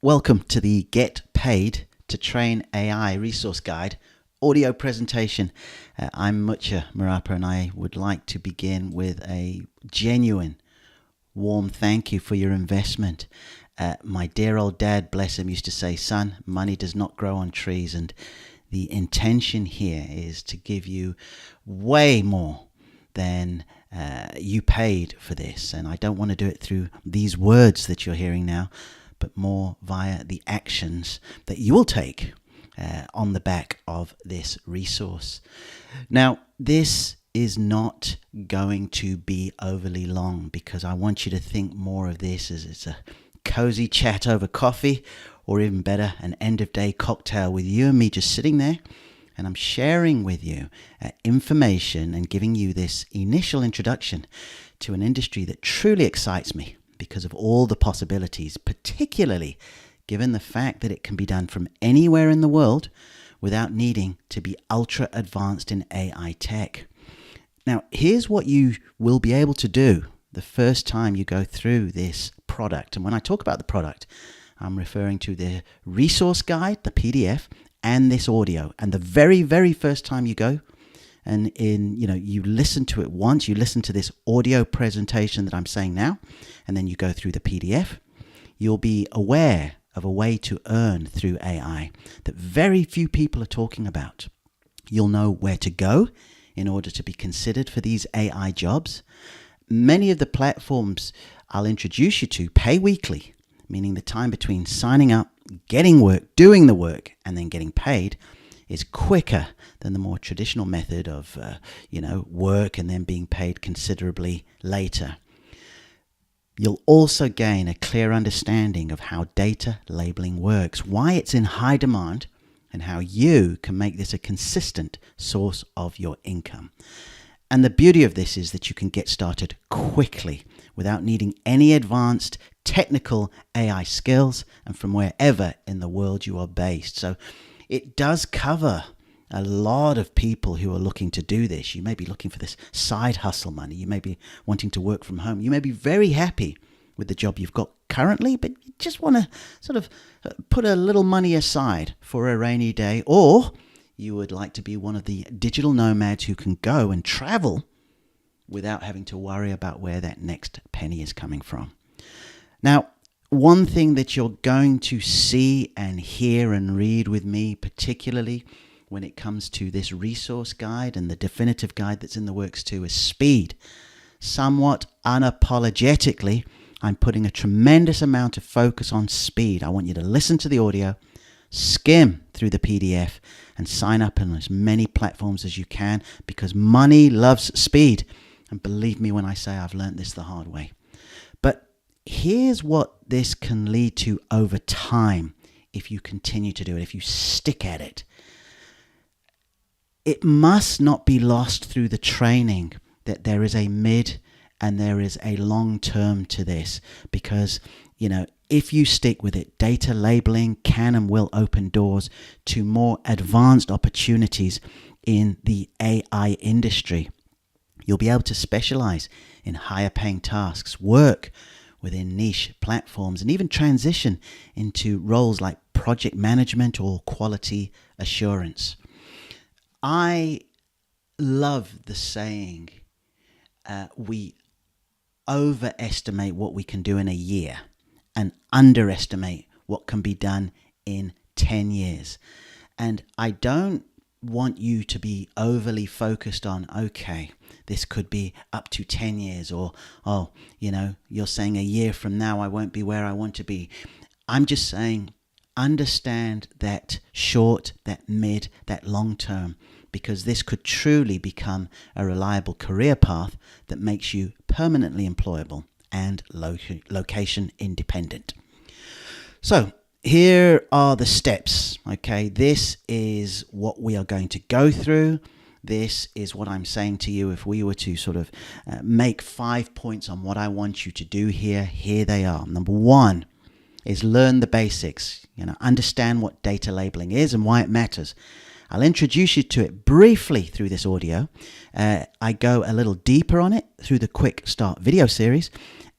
Welcome to the Get Paid to Train AI Resource Guide audio presentation. I'm Mucha Marapa, and I would like to begin with a genuine, warm thank you for your investment. My dear old dad, bless him, used to say, son, money does not grow on trees, and the intention here is to give you way more than you paid for this. And I don't want to do it through these words that you're hearing now, but more via the actions that you will take on the back of this resource. Now, this is not going to be overly long, because I want you to think more of this as it's a cozy chat over coffee, or even better, an end of day cocktail with you and me just sitting there. And I'm sharing with you information and giving you this initial introduction to an industry that truly excites me because of all the possibilities, particularly given the fact that it can be done from anywhere in the world without needing to be ultra advanced in AI tech. Now, here's what you will be able to do the first time you go through this product. And when I talk about the product, I'm referring to the resource guide, the PDF, and this audio. And the very, very first time you go and you listen to it once, you listen to this audio presentation that I'm saying now, and then you go through the PDF, you'll be aware of a way to earn through AI that very few people are talking about. You'll know where to go in order to be considered for these AI jobs. Many of the platforms I'll introduce you to pay weekly, meaning the time between signing up, getting work, doing the work, and then getting paid is quicker than the more traditional method of work and then being paid considerably later. You'll also gain a clear understanding of how data labeling works, why it's in high demand, and how you can make this a consistent source of your income. And the beauty of this is that you can get started quickly without needing any advanced technical AI skills and from wherever in the world you are based. So it does cover a lot of people who are looking to do this. You may be looking for this side hustle money. You may be wanting to work from home. You may be very happy with the job you've got currently, but you just want to sort of put a little money aside for a rainy day. Or you would like to be one of the digital nomads who can go and travel without having to worry about where that next penny is coming from. Now, one thing that you're going to see and hear and read with me, particularly when it comes to this resource guide and the definitive guide that's in the works too, is speed. Somewhat unapologetically, I'm putting a tremendous amount of focus on speed. I want you to listen to the audio, skim through the PDF, and sign up on as many platforms as you can, because money loves speed. And believe me when I say I've learned this the hard way. But here's what this can lead to over time if you continue to do it, if you stick at it. It must not be lost through the training that there is a mid and there is a long term to this, because, if you stick with it, data labeling can and will open doors to more advanced opportunities in the AI industry. You'll be able to specialize in higher paying tasks, work within niche platforms, and even transition into roles like project management or quality assurance. I love the saying, we overestimate what we can do in a year and underestimate what can be done in 10 years. And I don't want you to be overly focused on, okay, this could be up to 10 years, or, you're saying a year from now I won't be where I want to be. I'm just saying, understand that short, that mid, that long term, because this could truly become a reliable career path that makes you permanently employable and location independent. So here are the steps, okay? This is what we are going to go through. This is what I'm saying to you. If we were to sort of make 5 points on what I want you to do here they are. Number one is learn the basics. Understand what data labeling is and why it matters. I'll introduce you to it briefly through this audio. I go a little deeper on it through the Quick Start video series.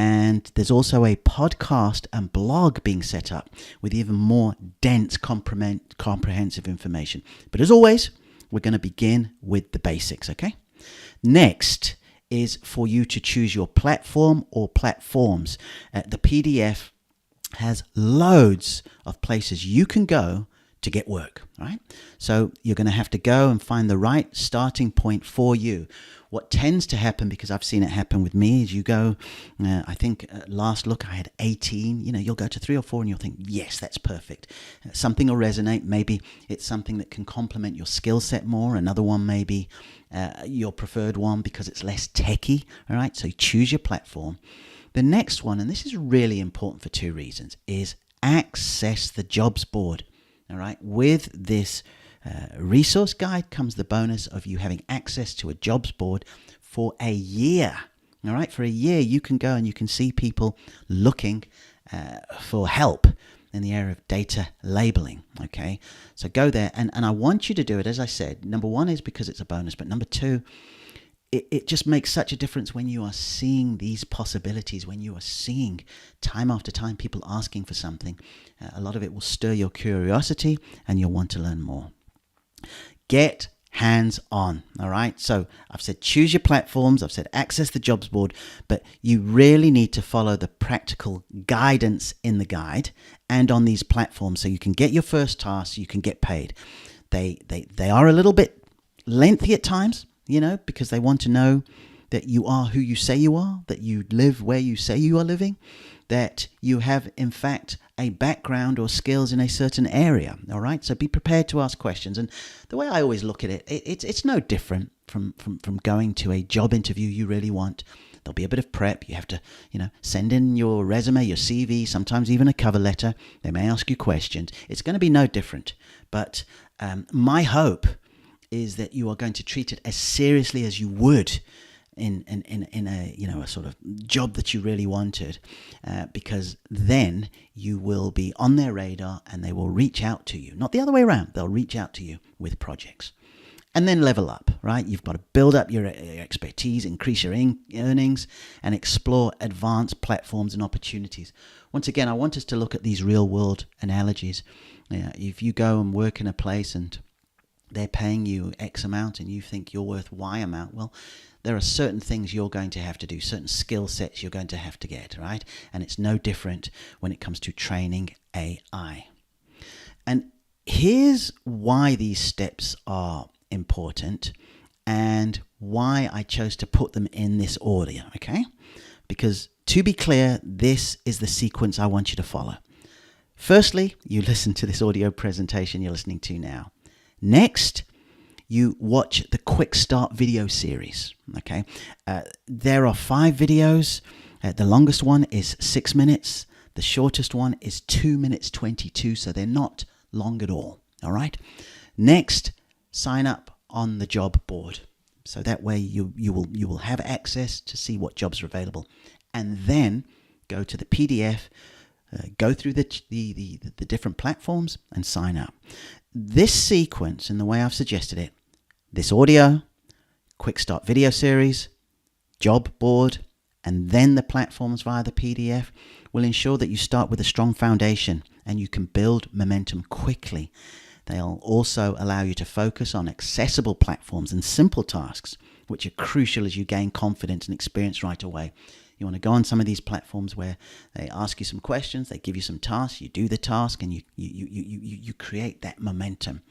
And there's also a podcast and blog being set up with even more dense, comprehensive information. But as always, we're going to begin with the basics, okay? Next is for you to choose your platform or platforms. The PDF has loads of places you can go to get work, right? So you're going to have to go and find the right starting point for you. What tends to happen, because I've seen it happen with me, is you go, I think last look I had 18, you'll go to 3 or 4 and you'll think, yes, that's perfect. Something will resonate. Maybe it's something that can complement your skill set more. Another one may be your preferred one because it's less techy, all right? So you choose your platform. The next one, and this is really important for 2 reasons, is access the jobs board. All right. With this resource guide comes the bonus of you having access to a jobs board for a year. All right. For a year, you can go and you can see people looking for help in the area of data labeling. Okay. So go there. And I want you to do it, as I said. Number 1 is because it's a bonus. But number 2, it just makes such a difference when you are seeing these possibilities, when you are seeing time after time people asking for something. A lot of it will stir your curiosity and you'll want to learn more. Get hands on, all right? So I've said choose your platforms, I've said access the jobs board, but you really need to follow the practical guidance in the guide and on these platforms so you can get your first task, you can get paid. They are a little bit lengthy at times, because they want to know that you are who you say you are, that you live where you say you are living, that you have, in fact, a background or skills in a certain area, all right? So be prepared to ask questions. And the way I always look at it, it's no different from going to a job interview you really want. There'll be a bit of prep. You have to, send in your resume, your CV, sometimes even a cover letter. They may ask you questions. It's going to be no different. But my hope is that you are going to treat it as seriously as you would in a sort of job that you really wanted, because then you will be on their radar and they will reach out to you. Not the other way around. They'll reach out to you with projects. And then level up, right? You've got to build up your expertise, increase your earnings, and explore advanced platforms and opportunities. Once again, I want us to look at these real-world analogies. If you go and work in a place and they're paying you X amount and you think you're worth Y amount, well, there are certain things you're going to have to do, certain skill sets you're going to have to get, right? And it's no different when it comes to training AI. And here's why these steps are important and why I chose to put them in this order, okay? Because to be clear, this is the sequence I want you to follow. Firstly, you listen to this audio presentation you're listening to now. Next, you watch the Quick Start video series, okay? There are 5 videos. The longest one is 6 minutes. The shortest one is 2 minutes 22, so they're not long at all right? Next, sign up on the job board. So that way you will have access to see what jobs are available. And then go to the PDF, go through the different platforms and sign up. This sequence, in the way I've suggested it, this audio, Quick Start video series, job board, and then the platforms via the PDF will ensure that you start with a strong foundation and you can build momentum quickly. They'll also allow you to focus on accessible platforms and simple tasks, which are crucial as you gain confidence and experience right away. You want to go on some of these platforms where they ask you some questions, they give you some tasks, you do the task, and you create that momentum.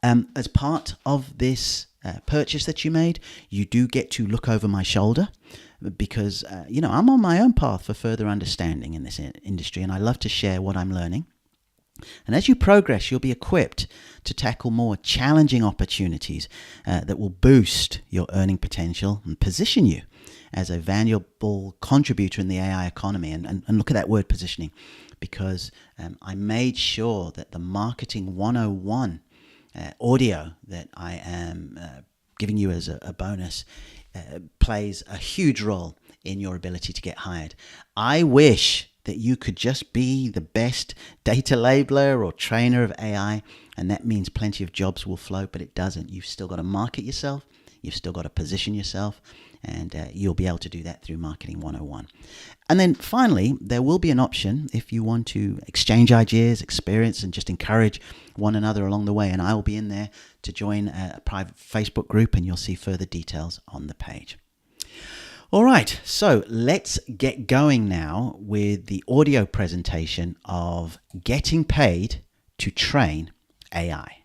As part of this purchase that you made, you do get to look over my shoulder because, I'm on my own path for further understanding in this industry, and I love to share what I'm learning. And as you progress, you'll be equipped to tackle more challenging opportunities that will boost your earning potential and position you as a valuable contributor in the AI economy. And look at that word positioning, because I made sure that the Marketing 101 audio that I am giving you as a bonus plays a huge role in your ability to get hired. I wish that you could just be the best data labeler or trainer of AI, and that means plenty of jobs will float, but it doesn't. You've still got to market yourself, you've still got to position yourself, And you'll be able to do that through Marketing 101. And then finally, there will be an option if you want to exchange ideas, experience, and just encourage one another along the way. And I will be in there to join a private Facebook group, and you'll see further details on the page. All right, so let's get going now with the audio presentation of Getting Paid to Train AI.